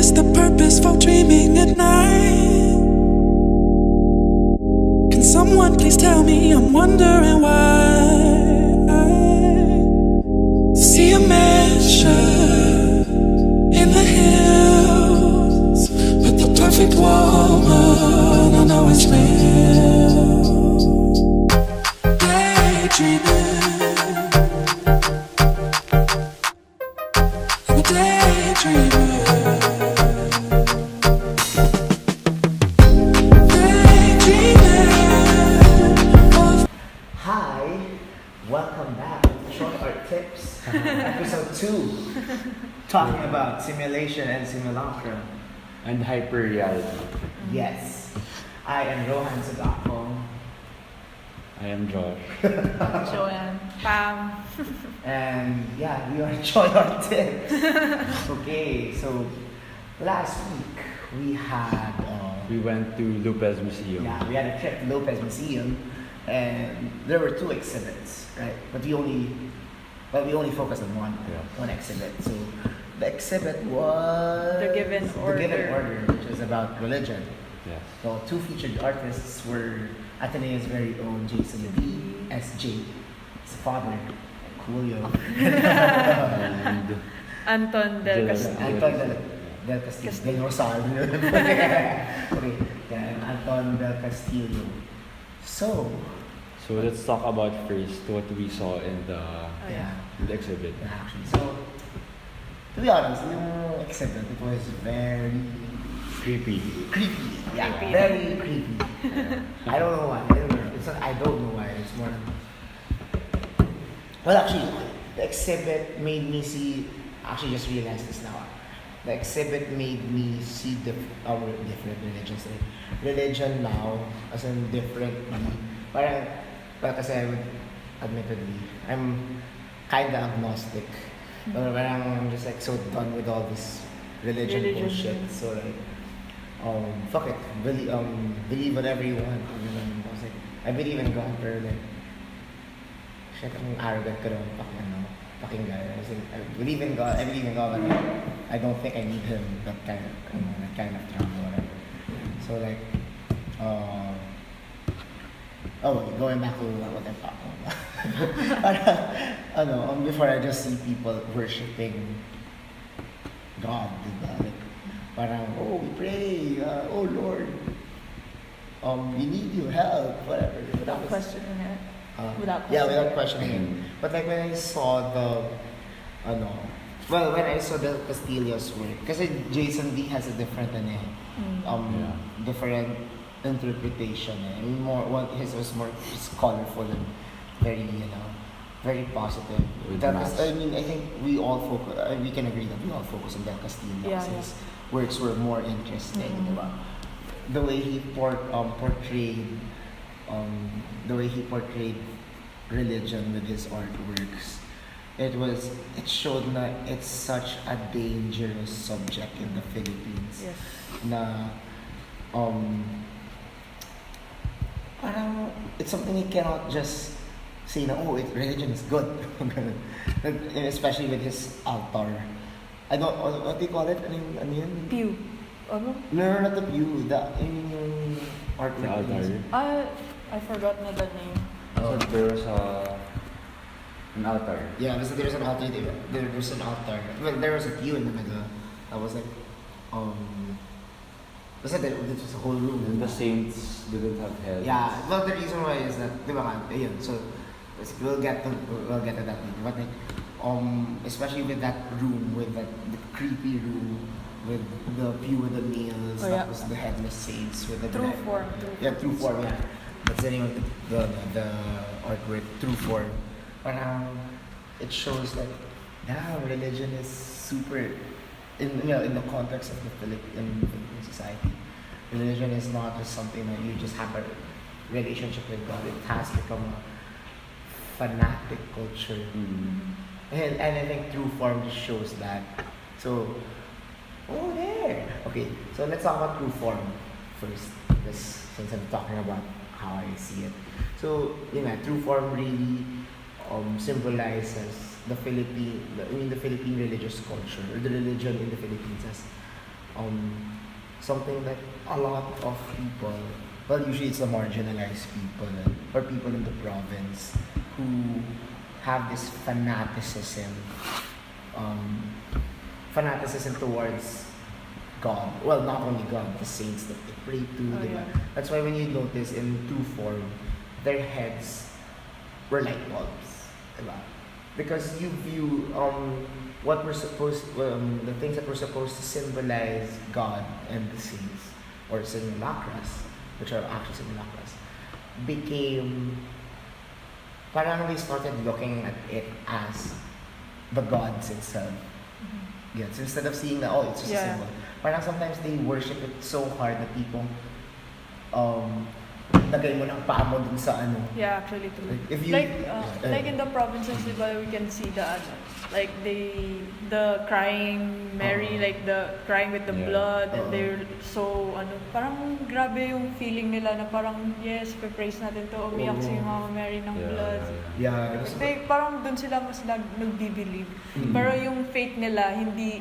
is the purpose for dreaming at night? Can someone please tell me? I'm wondering why. See a mansion in the hills with the perfect woman. I know it's real. Daydreaming. I'm a daydreamer. Hi, welcome back to Short Art Tips, episode 2, talking about simulation and simulacrum. And hyper-reality. Yes, I am Rohan Sagakong, I am Josh. Joanne. Pam. and yeah, we are Short Art Tips. Okay, so last week we had We went to Lopez Museum. we had a trip to Lopez Museum, and there were 2 exhibits, right? But we only focused on one exhibit. So the exhibit was The Given Order. which is about religion. Yes. So 2 featured artists were Ateneo's very own Jason Lee, SJ, his father, Julio, And Anton Del Del- Castillo. Anton Del Castillo, Del Rosario. Okay, and Anton Del Castillo. So let's talk about first what we saw in the exhibit. actually, so to be honest, yung exhibit, it was very Creepy. creepy. Yeah, Creepy. very creepy. I don't know why. I don't know why. It's more. Well, actually, the exhibit made me see. Actually, just realized this now. The exhibit made me see different religions. Like, religion now, as in differently. Parang kasi I would, admittedly, I'm kinda agnostic. Pero parang I'm just like so done with all this religion bullshit. So like, fuck it. Believe whatever you want. I was like, I believe in God, pero like, shit, ang arrogant ko naman, fucking guy. I was like, I believe in God, but I don't think I need him, that kind of trauma, whatever. So like, going back to what I'm talking about. Before I just see people worshiping God, diba? Like, parang, we pray, oh Lord, we need your help, whatever. Without questioning it. Without questioning it. But like when I saw when I saw Del Castillo's work, kasi Jason D has a different different interpretation. I mean, his was more just colorful and very, very positive. I mean, I think we can agree that we all focus on Del Castillo. His works were more interesting, diba? The way he portrayed religion with his artworks, it showed that it's such a dangerous subject in the Philippines. Yes. Na parang it's something you cannot just say na religion is good. Especially with his altar. I don't what do you call it? Ano yun? Pew. Ano? No, not the pew. Yung artwork. The altar. I forgot na the name. So there was an altar. Yeah, there was an altar. There's an altar. Well, there was a pew in the middle. I was like, basta this was a whole room. And the saints didn't have heads. Yeah, well, the reason why is that, di ba ayun, so we'll get to that later. But like, especially with that room, with the creepy room, with the pew with the nails, that was the headless saints with the True form. True form. Yeah, that's the name of the artwork. True form. Parang it shows that religion is super in the context of the Philippine society. Religion is not just something that you just have a relationship with God. It has become a fanatic culture. And I think True Form just shows that. So, there. Okay, so let's talk about True Form first, since I'm talking about how I see it. So, True Form really symbolizes the Philippine religious culture, or the religion in the Philippines as something that a lot of people, well, usually it's the marginalized people or people in the province who have this fanaticism towards God. Well, not only God, the saints that they pray to. Oh, Diba? yeah. That's why when you notice in true form, their heads were light bulbs. Diba? Because you view the things that were supposed to symbolize God and the saints, or simulacras, which are actually simulacras, became, parang they started looking at it as the gods itself. Yes, instead of seeing that, oh, it's just a Yeah. symbol. Parang sometimes they worship it so hard that people, lagay mo ng paa mo dun sa ano. Yeah, actually true. Like, if you, Like in the provinces, diba, we can see the like the crying Mary, like the crying with the Yeah. blood, and they're so parang grabe yung feeling nila na parang yes, praise natin to, umiyak si Mama Mary ng blood. yeah, They, parang dun sila mas nagbi-believe. Pero yung faith nila hindi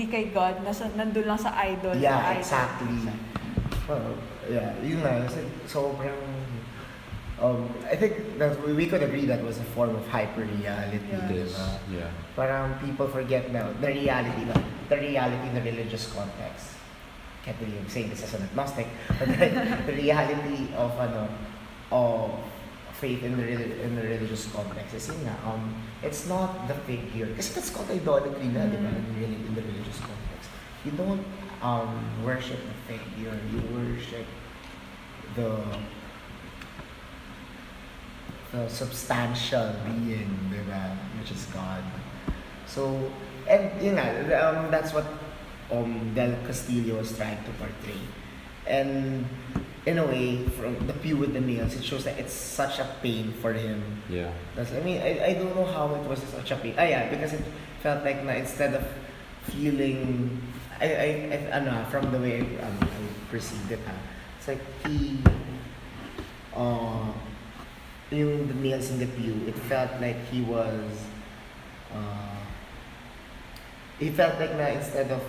kay God, nandun lang sa idol. yeah, sa idol. exactly. Well, yeah, yun nga, kasi sobrang, I think that we could agree that was a form of hyper-reality. Yeah. It is. Diba? Yeah. Parang people forget now the reality in the religious context. Can't believe I'm saying this as an agnostic, but the reality of faith in the religious context is yun nga, it's not the figure, kasi that's called idolatry na, diba, in the religious context. You don't worship the figure, you worship the substantial being, diba, which is God. So, and yun nga, that's what Del Castillo was trying to portray. And in a way, from the pew with the nails, it shows that it's such a pain for him. Yeah. I don't know how it was such a pain. Yeah, because it felt like na instead of feeling, from the way I perceived it, it's like yung the nails in the pew, it felt like he felt like na instead of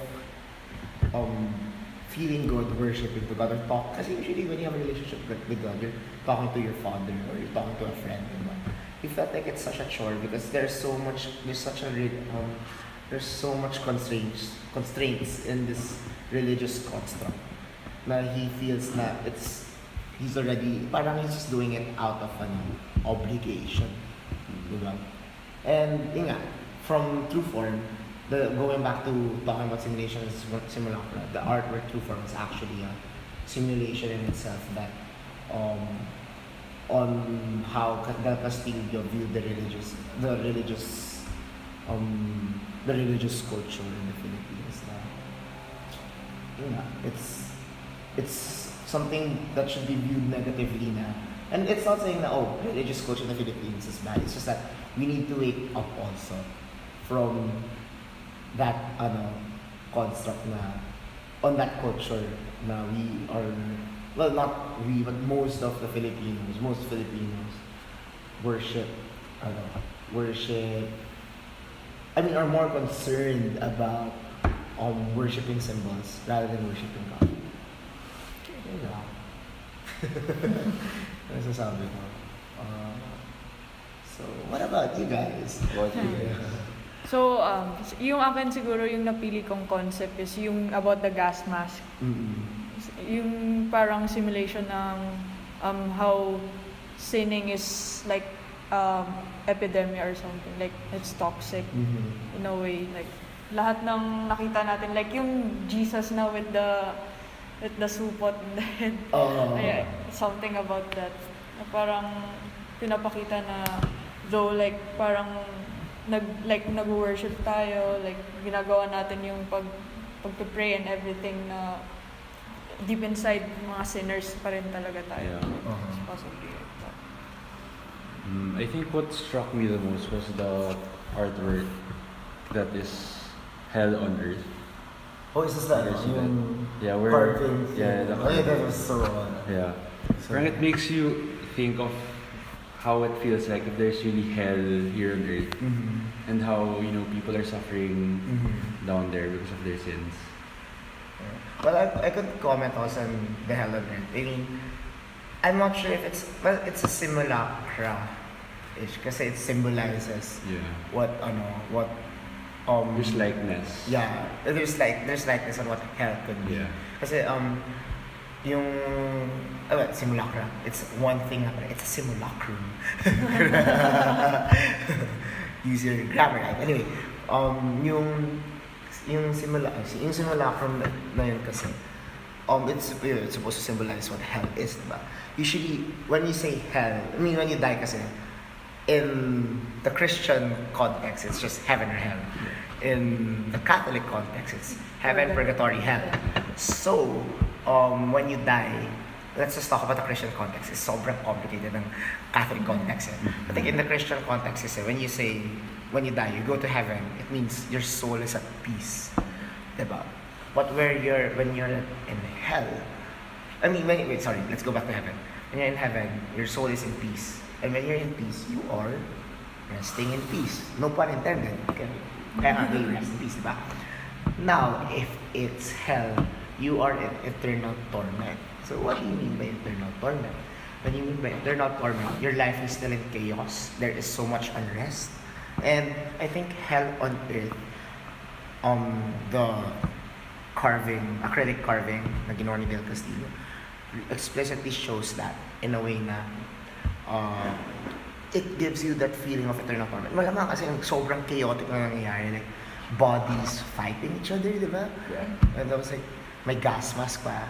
feeling good, worshiping to God, or talk, kasi usually when you have a relationship with God, you're talking to your father, or you're talking to a friend, diba? He felt like it's such a chore because there's so much constraints in this religious construct na he feels na he's just doing it out of an obligation, diba? And yun nga, from true form, going back to talking about simulations, simulacra, the artwork true form is actually a simulation in itself that on how Del Castillo viewed the religious culture in the Philippines. It's something that should be viewed negatively na. And it's not saying that religious culture in the Philippines is bad. It's just that we need to wake up also from that construct na on that culture na we are, well, not we, but most Filipinos are more concerned about worshiping symbols rather than worshiping God. Yun lang. Ano sasabi ko? So, what about you guys? So, yung akin siguro yung napili kong concept is yung about the gas mask. Mm-hmm. Yung parang simulation ng how sinning is like epidemic or something. Like, it's toxic in a way. Like, lahat ng nakita natin, like yung Jesus na with the supot in the head. Something about that. Na parang pinapakita na though like parang nag-worship tayo, like ginagawa natin yung pag-pray and everything na deep inside mga sinners pa rin talaga tayo. Yeah. It's possibly like that. I think what struck me the most was the artwork that is hell on earth. Oh, is this that? Yeah, where Carving thing. yeah, the That was so yeah. Parang it makes you think of how it feels like if there's really hell here on earth, and how people are suffering down there because of their sins. Well, I could comment also on the hell on earth. I mean, I'm not sure if it's a simulacra-ish kasi it symbolizes Yeah. what There's likeness. yeah, there's likeness on what hell could be. Yeah. Kasi yung simulacra, it's one thing na pala, it's a simulacrum. Use your grammar right. Anyway, yung simulacrum na yun kasi it's supposed to symbolize what hell is, diba? Usually, when you say hell, I mean, when you die kasi, in the Christian context, it's just heaven or hell. In the Catholic context, it's heaven, purgatory, hell. So, when you die, let's just talk about the Christian context. It's sobrang complicated ng Catholic context. I think in the Christian context, when you die, you go to heaven, it means your soul is at peace. Diba? But when you're in hell, let's go back to heaven. When you're in heaven, your soul is in peace. And when you're in peace, you are resting in peace. No pun intended. Okay? Kaya nga, you rest in peace, diba? Now, if it's hell, you are in eternal torment. So what do you mean by eternal torment? When you mean by eternal torment, your life is still in chaos. There is so much unrest. And I think hell on earth, the acrylic carving na ginawa ni Del Castillo, explicitly shows that in a way na it gives you that feeling of eternal torment. Malamang kasi sobrang chaotic na nangyayari. Like, bodies fighting each other, di ba? Yeah. And I was like, may gas mask pa.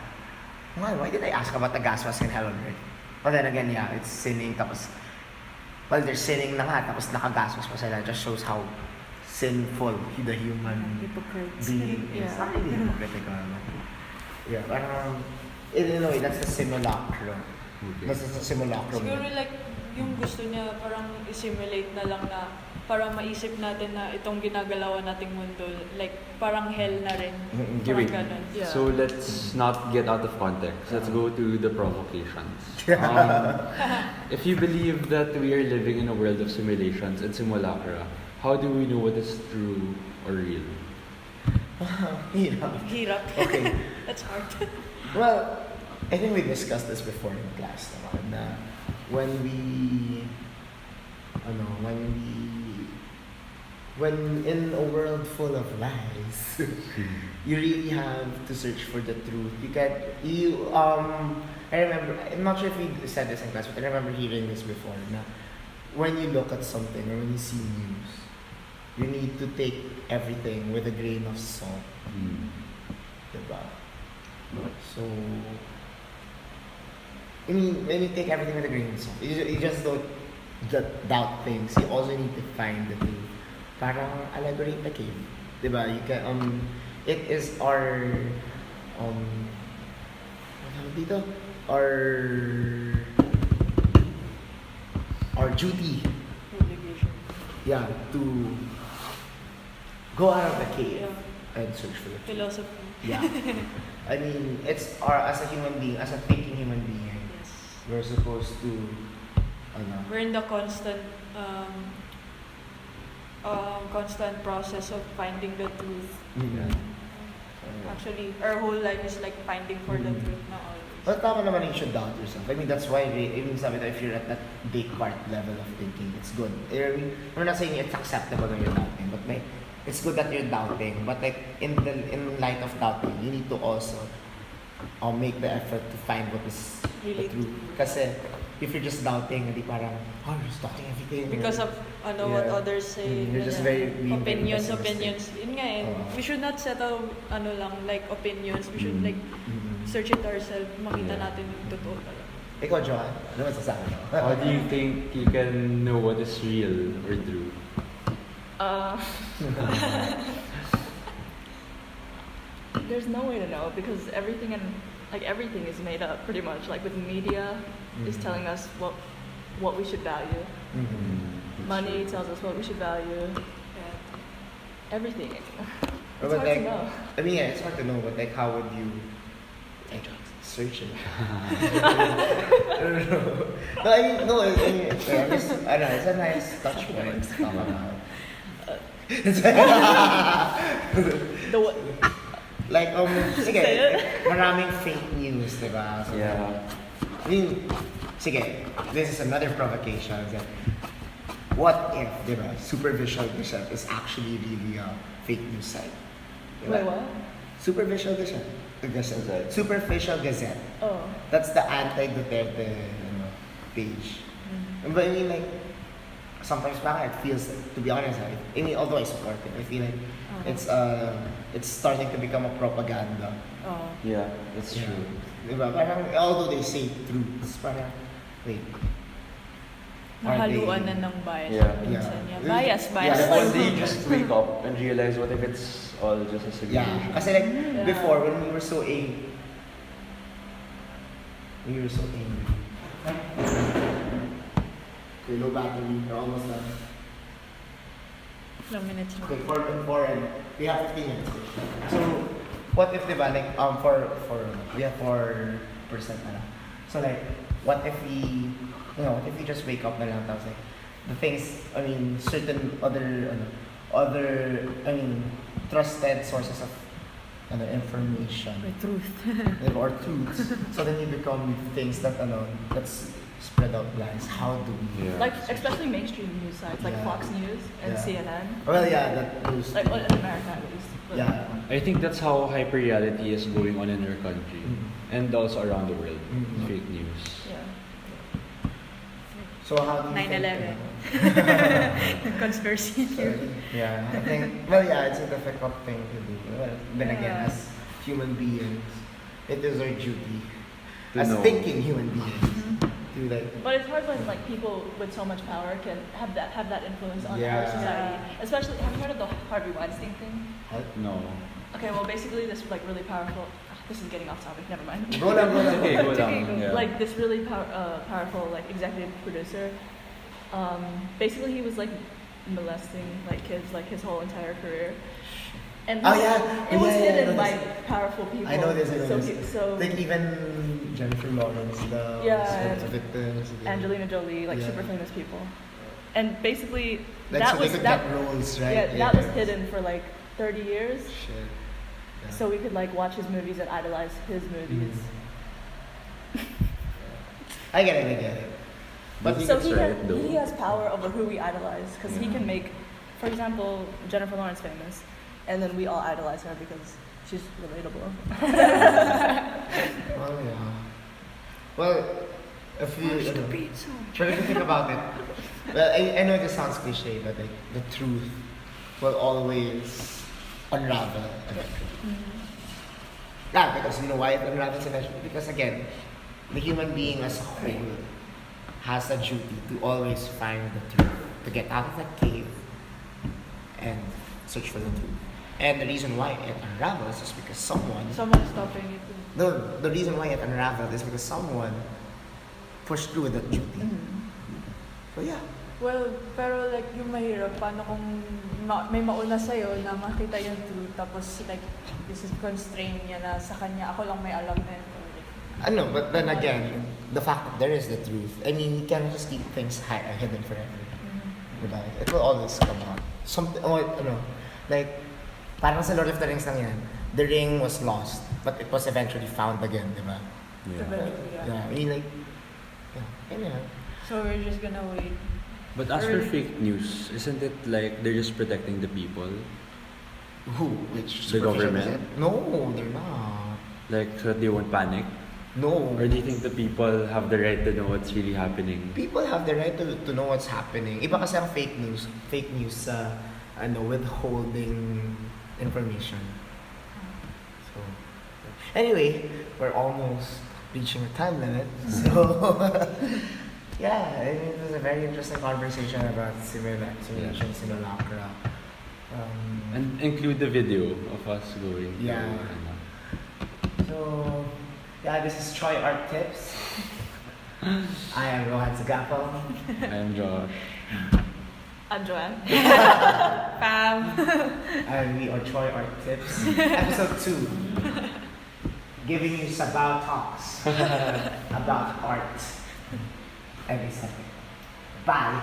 Why did I ask about the gas mask in hell on earth? But then again, yeah, it's sinning, tapos, they're sinning na nga, tapos naka-gas mask pa sila. It just shows how sinful the human Hypocrites. being is. Yeah. Not really hypocritical naman. Yeah, parang, in a way, that's the simulacrum. Okay. That's the simulacrum. Siguro like, yung gusto niya parang i-simulate na lang na para maisip natin na itong ginagalawan nating mundo, like parang hell na rin. Okay, Parang wait. ganun. Yeah. So let's not get out of context. Let's go to the provocations. If you believe that we are living in a world of simulations and simulacra, how do we know what is true or real? Hirap. Okay. That's hard. Well, I think we discussed this before in class naman na when in a world full of lies, you really have to search for the truth. I remember, I'm not sure if we said this in class, but I remember hearing this before na when you look at something or when you see news, you need to take everything with a grain of salt. Diba? So, I mean, when you take everything with a grain of salt, you just don't doubt things. You also need to find the truth. Parang allegory in the cave. Diba? You can, it is our, dito? Our duty, Obligation. yeah, to go out of the cave Yeah. and search for the truth. Philosophy. Yeah. I mean, it's as a human being, as a thinking human being, Yes. we're supposed to, We're in the constant process of finding the truth. Actually, our whole life is like finding for the truth na always. But tama naman you should doubt yourself. I mean, that's why even sabi that if you're at that Descartes level of thinking, it's good. I mean, I'm not saying it's acceptable when you're doubting, but like, it's good that you're doubting. But like, in light of doubting, you need to also make the effort to find what is Really the truth. Kasi if you're just doubting, hindi parang, you're just doubting everything. Because of what Yeah. others say. You're just very being very opinions. pessimistic. Yun nga eh. We should not settle like opinions. We should like search it ourselves, makita Yeah. natin yung totoo talaga. Ikaw, Johan, ano masasabi mo? How do you think you can know what is real or true? There's no way to know because everything is made up pretty much. Like with media is telling us what we should value. Money tells us what we should value. Yeah. Everything. It's But hard like, to know. I mean, yeah, it's hard to know, but like, how would you search it? I don't know. No, I mean, no, I mean, it's a nice touch point to talk about. The Like, sige, Say it. maraming fake news, di ba? So, Yeah. I mean, sige, this is another provocation. That what if, di ba, Superficial Gazette is actually really a fake news site? Di ba? Wait, what? Superficial Gazette. Gazette. Superficial Gazette. Oh. That's the anti-Duterte page. But I mean, like, sometimes it feels, to be honest, I mean, although I support it, I feel like it's starting to become a propaganda. Oh. Yeah, that's Yeah. true. Diba? Parang, although they say truths, parang, wait. Nahaluan na ng bias. Yeah. Minsan, Yeah. yeah. Bias. Yeah. One day you just wake up and realize what if it's all just a Yeah. simulation. Kasi like, Yeah. before, when we were so angry, Okay, low battery, we're almost done. Ilang minutes na. Okay, 4 and we have 15 minutes. So, what if, diba, like, we have 4% na lang. So, like, what if we just wake up na lang, tapos, like, the things, I mean, certain other, trusted sources of, information. The truth. Or truths. So then you become things that, that's spread out lies. How do we? Yeah. Like, especially mainstream news sites like Yeah. Fox News and Yeah. CNN. Well, yeah, that goes. Like, well, in America at least. But Yeah. I think that's how hyper-reality is going on in our country and also around the world. Mhm. Fake news. Yeah. So how do you 9/11. Conspiracy theory. Yeah, I think, well, yeah, it's a difficult thing to do. Well, then again, Yeah. as human beings, it is our duty, To as know. thinking human beings, to like, But it's hard when like people with so much power can have that influence on Yeah. our society. Especially, have you heard of the Harvey Weinstein thing? No. Okay, well, basically, this like really powerful. This is getting off topic. Never mind. go lang. Okay, go Okay, lang. go. Yeah. Like this really powerful like executive producer. Basically, he was like molesting like kids like his whole entire career. And Oh, yeah. it was Yeah, hidden I know by this. powerful people. I know this. So Like even Jennifer Lawrence, the Yeah, sort of and victims. Angelina Jolie, like Yeah. super famous people, and basically Like, that so was they could that. get roles, right? Yeah, that was hidden for like 30 years, Shit. Yeah. so we could like watch his movies and idolize his movies. I get it. But So it's right, though. he has power over who we idolize because he can make, for example, Jennifer Lawrence famous, and then we all idolize her because she's relatable. Well, yeah. Well, if you try to think about it, well, I know this sounds cliche, but like the truth will always unravel eventually. Yeah, because you know why it unravels eventually? Because again, the human being as a whole has a duty to always find the truth, to get out of that cave and search for the truth. And the reason why it unravels is because someone's stopping it. the reason why it unraveled is because someone pushed through that duty. So yeah. Well, pero like yung mahirap, paano kung may mauna sa'yo na makita yung truth, tapos like, this is constraint niya na sa kanya, ako lang may alam na ito. I know, but then again, the fact that there is the truth, I mean, you can't just keep things hidden forever. Diba? It will always come out. Something, like, parang sa Lord of the Rings lang yan, the ring was lost, but it was eventually found again, diba? Yeah. Yeah, I mean, like, yeah. So we're just gonna wait. But as for Really? fake news, isn't it like they're just protecting the people? Who? Which? The superficial government? is it? No, they're not. Like, so that they won't panic? No. Or do you think the people have the right to know what's really happening? People have the right to know what's happening. Iba kasi ang fake news sa withholding information. So anyway, we're almost reaching a time limit. So yeah, I mean, it was a very interesting conversation about simulation, simulacra. And include the video of us going. to, Yeah. So yeah, this is Tsoi Art Tips. I am Rohan Sagapal. I'm Josh. I'm Joanne. Pam. And we are Tsoi Art Tips. Episode 2. Giving you Sabaw talks about art every second. Bye.